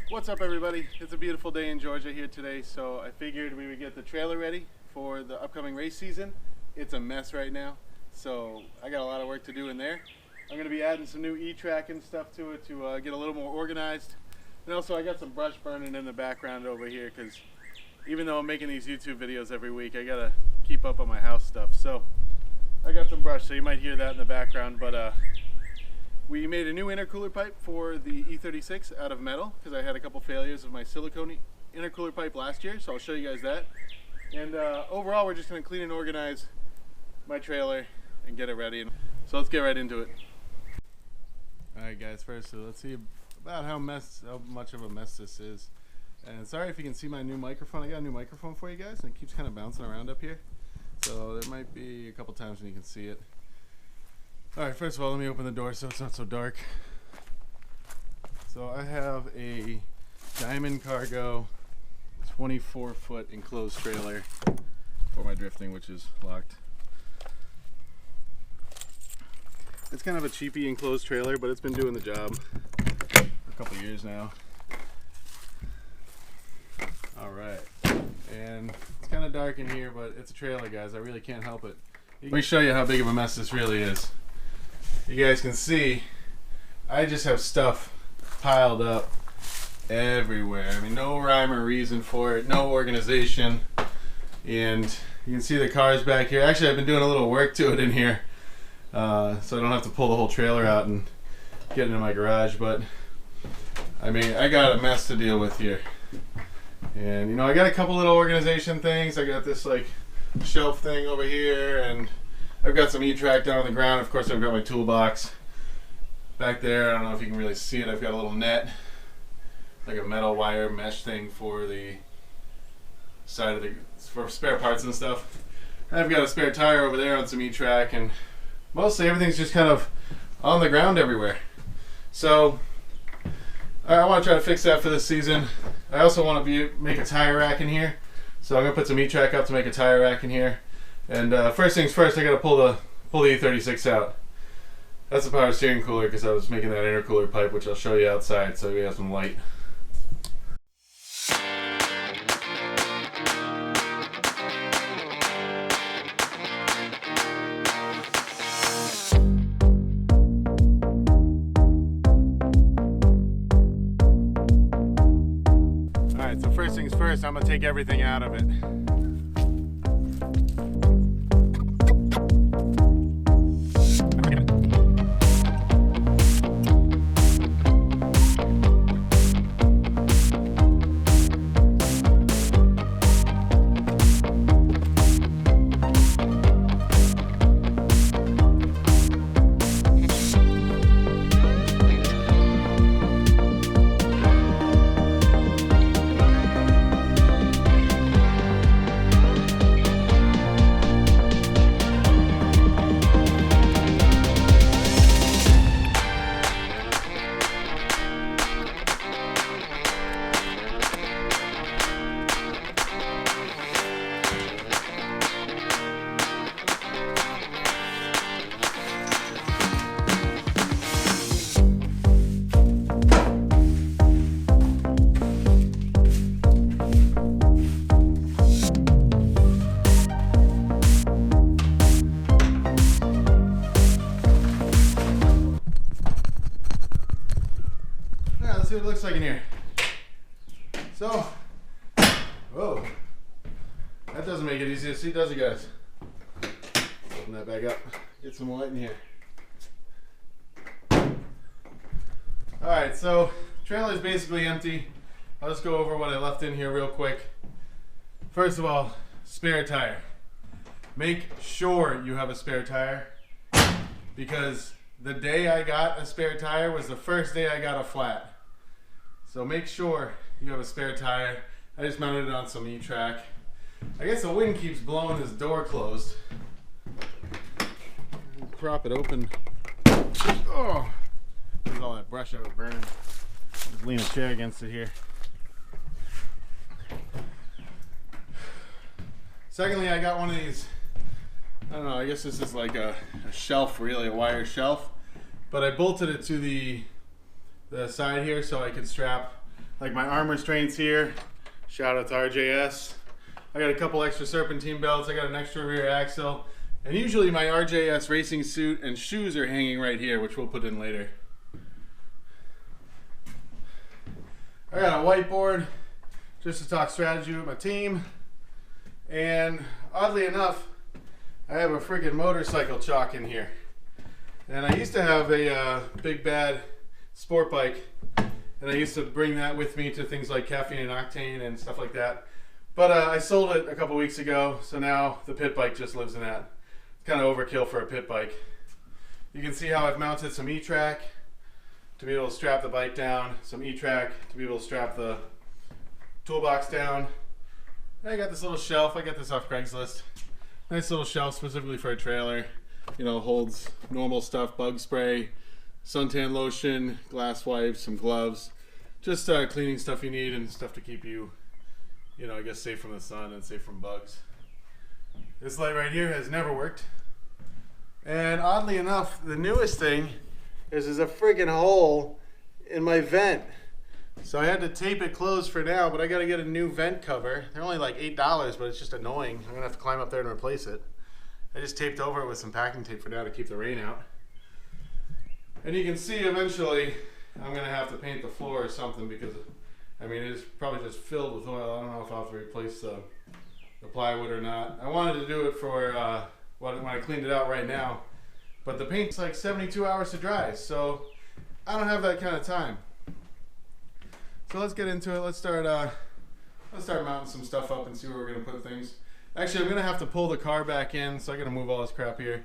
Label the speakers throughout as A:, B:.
A: What's up, everybody? It's a beautiful day in Georgia here today, so I figured we would get the trailer ready for the upcoming race season. It's a mess right now, so I got a lot of work to do in there. I'm going to be adding some new E-track and stuff to it to get a little more organized. And also I got some brush burning in the background over here because even though I'm making these YouTube videos every week, I got to keep up on my house stuff. So I got some brush, so you might hear that in the background, but we made a new intercooler pipe for the E36 out of metal because I had a couple failures of my silicone intercooler pipe last year, so I'll show you guys that. And overall, we're just going to clean and organize my trailer and get it ready. So let's get right into it. Alright guys, first let's see about how much of a mess this is. And sorry if you can see my new microphone. I got a new microphone for you guys and it keeps kind of bouncing around up here. So there might be a couple times when you can see it. Alright, first of all, let me open the door so it's not so dark. So I have a Diamond Cargo 24-foot enclosed trailer for my drifting, which is locked. It's kind of a cheapy enclosed trailer, but it's been doing the job for a couple years now. Alright, and it's kind of dark in here, but it's a trailer, guys. I really can't help it. Let me show you how big of a mess this really is. You guys can see I just have stuff piled up everywhere. I mean, no rhyme or reason for it, no organization. And you can see the cars back here. Actually, I've been doing a little work to it in here, so I don't have to pull the whole trailer out and get into my garage. But I mean, I got a mess to deal with here. And you know, I got a couple little organization things. I got this like shelf thing over here, and I've got some E-track down on the ground. Of course, I've got my toolbox back there. I don't know if you can really see it. I've got a little net, like a metal wire mesh thing for the side of for spare parts and stuff. I've got a spare tire over there on some E-track, and mostly everything's just kind of on the ground everywhere. So I want to try to fix that for this season. I also want to make a tire rack in here, so I'm gonna put some E-track up to make a tire rack in here. And first things first, I gotta pull the E36 out. That's the power steering cooler because I was making that intercooler pipe, which I'll show you outside so we have some light. Alright, so first things first, I'm gonna take everything out of it. See what it looks like in here. So, whoa, that doesn't make it easy to see, does it, guys? Open that back up, get some light in here. Alright, so trailer is basically empty. I'll just go over what I left in here real quick. First of all, spare tire. Make sure you have a spare tire, because the day I got a spare tire was the first day I got a flat. So make sure you have a spare tire. I just mounted it on some E-track. I guess the wind keeps blowing this door closed. Prop it open. Oh, there's all that brush I was burning. Just lean a chair against it here. Secondly, I got one of these, I don't know, I guess this is like a shelf, really, a wire shelf. But I bolted it to the side here so I could strap like my arm restraints here. Shout out to RJS. I got a couple extra serpentine belts. I got an extra rear axle. And usually my RJS racing suit and shoes are hanging right here, which we'll put in later. I got a whiteboard just to talk strategy with my team. And oddly enough, I have a freaking motorcycle chalk in here. And I used to have a big bad sport bike, and I used to bring that with me to things like Caffeine and Octane and stuff like that. But I sold it a couple weeks ago, so now the pit bike just lives in that. It's kind of overkill for a pit bike. You can see how I've mounted some E-track to be able to strap the bike down, some E-track to be able to strap the toolbox down. I got this little shelf. I got this off Craigslist. Nice little shelf specifically for a trailer. You know, holds normal stuff, bug spray, suntan lotion, glass wipes, some gloves. Just cleaning stuff you need and stuff to keep you, you know, I guess safe from the sun and safe from bugs. This light right here has never worked. And oddly enough, the newest thing is there's a friggin' hole in my vent. So I had to tape it closed for now, but I gotta get a new vent cover. They're only like $8, but it's just annoying. I'm gonna have to climb up there and replace it. I just taped over it with some packing tape for now to keep the rain out. And you can see eventually I'm gonna have to paint the floor or something because, I mean, it's probably just filled with oil. I don't know if I'll have to replace the plywood or not. I wanted to do it for when I cleaned it out right now, but the paint's like 72 hours to dry, so I don't have that kind of time. So let's get into it. Let's start mounting some stuff up and see where we're gonna put things. Actually, I'm gonna have to pull the car back in, so I gotta move all this crap here.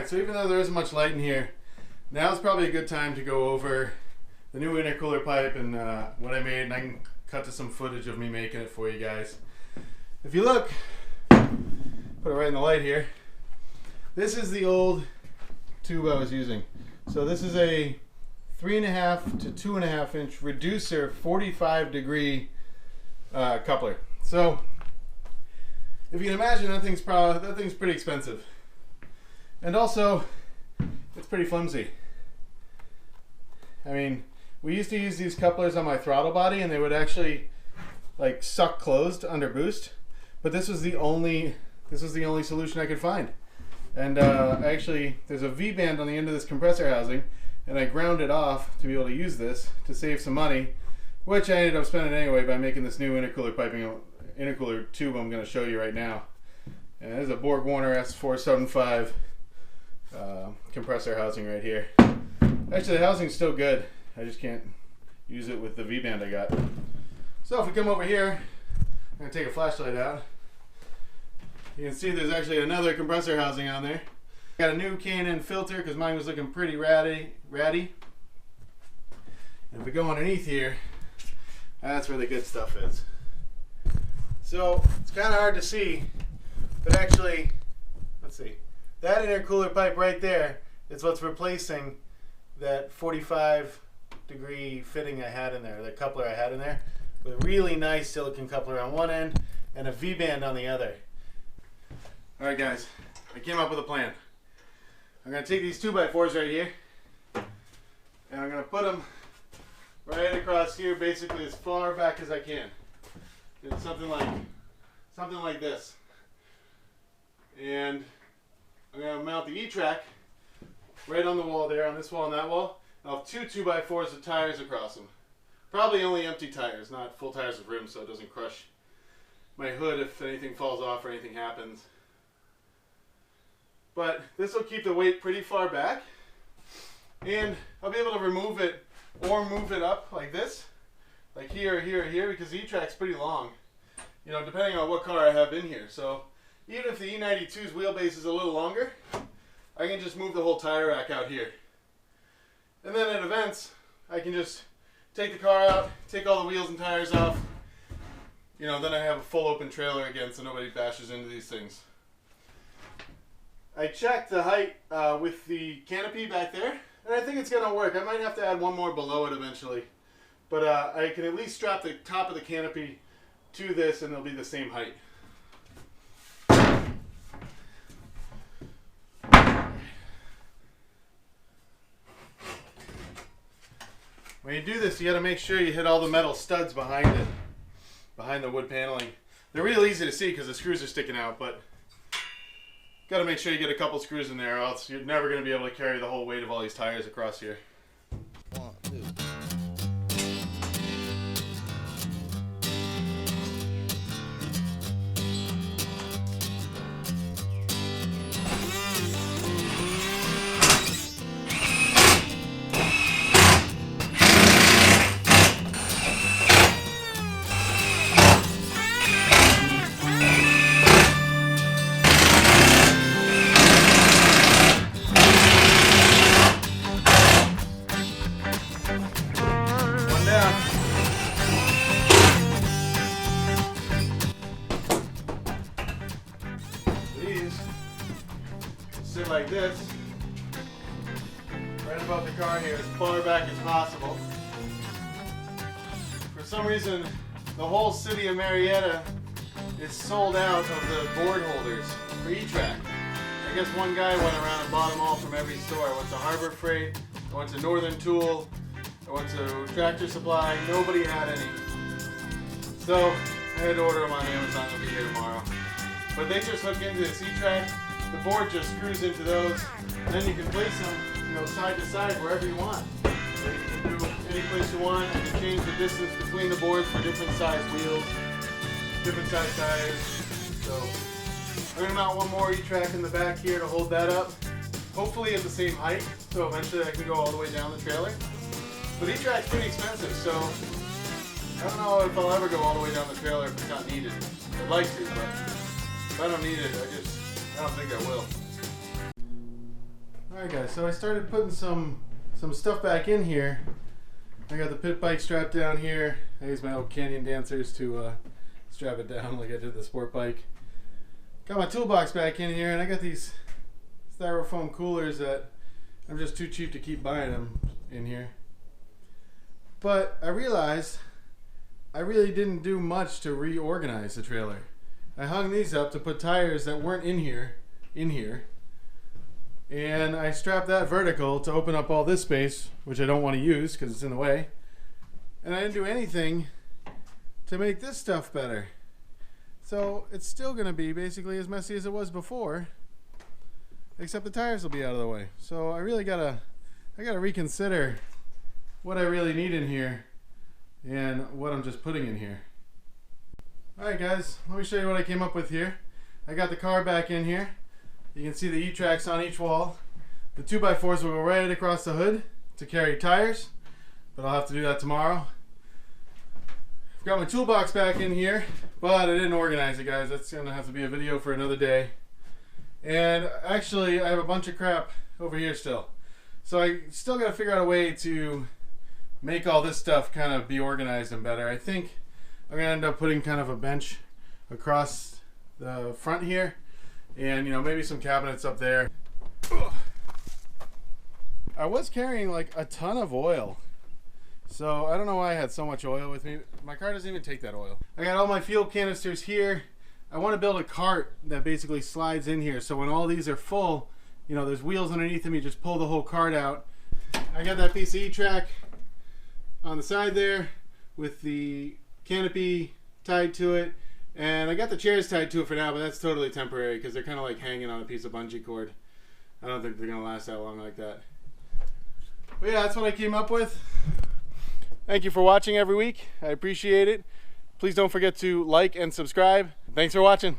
A: So even though there isn't much light in here, now's probably a good time to go over the new intercooler pipe and what I made, and I can cut to some footage of me making it for you guys. If you look, put it right in the light here, this is the old tube I was using. So this is a 3.5 to 2.5 inch reducer 45-degree coupler. So if you can imagine, that thing's pretty expensive. And also, it's pretty flimsy. I mean, we used to use these couplers on my throttle body and they would actually like suck closed under boost, but this was the only solution I could find. And actually, there's a V-band on the end of this compressor housing, and I ground it off to be able to use this to save some money, which I ended up spending anyway by making this new intercooler tube I'm going to show you right now. And there's a Borg Warner S475 compressor housing right here. Actually, the housing's still good. I just can't use it with the V-band I got. So if we come over here, I'm going to take a flashlight out. You can see there's actually another compressor housing on there. Got a new K&N filter because mine was looking pretty ratty. And if we go underneath here, that's where the good stuff is. So it's kind of hard to see, but actually, let's see. That intercooler pipe right there is what's replacing that 45-degree fitting I had in there, the coupler I had in there, with a really nice silicone coupler on one end and a V-band on the other. Alright guys, I came up with a plan. I'm going to take these 2x4s right here, and I'm going to put them right across here, basically as far back as I can. It's something like this. And I'm going to mount the E-track right on the wall there, on this wall and that wall. I'll have two 2x4s with tires across them. Probably only empty tires, not full tires with rims, so it doesn't crush my hood if anything falls off or anything happens. But this will keep the weight pretty far back, and I'll be able to remove it or move it up like this, like here, here, here, because the E-track's pretty long, you know, depending on what car I have in here. So even if the E92's wheelbase is a little longer, I can just move the whole tire rack out here. And then at events, I can just take the car out, take all the wheels and tires off, you know, then I have a full open trailer again so nobody bashes into these things. I checked the height with the canopy back there, and I think it's going to work. I might have to add one more below it eventually. But I can at least strap the top of the canopy to this and it'll be the same height. When you do this, you got to make sure you hit all the metal studs behind it, behind the wood paneling. They're real easy to see because the screws are sticking out, but got to make sure you get a couple screws in there, or else you're never going to be able to carry the whole weight of all these tires across here.
B: 1, 2.
A: Sit like this, right above the car here, as far back as possible. For some reason, the whole city of Marietta is sold out of the board holders for E-Track. I guess one guy went around and bought them all from every store. I went to Harbor Freight, I went to Northern Tool, I went to Tractor Supply. Nobody had any. So I had to order them on Amazon. They'll be here tomorrow. But they just hook into this E-Track. The board just screws into those, and then you can place them, you know, side to side wherever you want. So you can do any place you want. You can change the distance between the boards for different size wheels, different size tires. So I'm gonna mount one more E-Track in the back here to hold that up. Hopefully at the same height, so eventually I can go all the way down the trailer. But E-Track's pretty expensive, so I don't know if I'll ever go all the way down the trailer if it's not needed. I'd like to, but if I don't need it, I don't think I will. Alright guys, so I started putting some stuff back in here. I got the pit bike strapped down here. I use my old Canyon Dancers to strap it down like I did the sport bike. Got my toolbox back in here, and I got these styrofoam coolers that I'm just too cheap to keep buying them in here. But I realized I really didn't do much to reorganize the trailer. I hung these up to put tires that weren't in here, and I strapped that vertical to open up all this space, which I don't want to use because it's in the way, and I didn't do anything to make this stuff better. So it's still going to be basically as messy as it was before, except the tires will be out of the way. So I really gotta reconsider what I really need in here and what I'm just putting in here. Alright guys, let me show you what I came up with here. I got the car back in here. You can see the E-Tracks on each wall. The 2x4s will go right across the hood to carry tires, but I'll have to do that tomorrow. I've got my toolbox back in here, but I didn't organize it, guys. That's going to have to be a video for another day. And actually, I have a bunch of crap over here still. So I still got to figure out a way to make all this stuff kind of be organized and better. I think I'm going to end up putting kind of a bench across the front here, and you know, maybe some cabinets up there. Ugh. I was carrying like a ton of oil, so I don't know why I had so much oil with me. My car doesn't even take that oil. I got all my fuel canisters here. I want to build a cart that basically slides in here, so when all these are full, you know, there's wheels underneath them, you just pull the whole cart out. I got that piece of E-Track on the side there with the canopy tied to it. And I got the chairs tied to it for now, but that's totally temporary because they're kind of like hanging on a piece of bungee cord. I don't think they're going to last that long like that. But yeah, that's what I came up with. Thank you for watching every week. I appreciate it. Please don't forget to like and subscribe. Thanks for watching.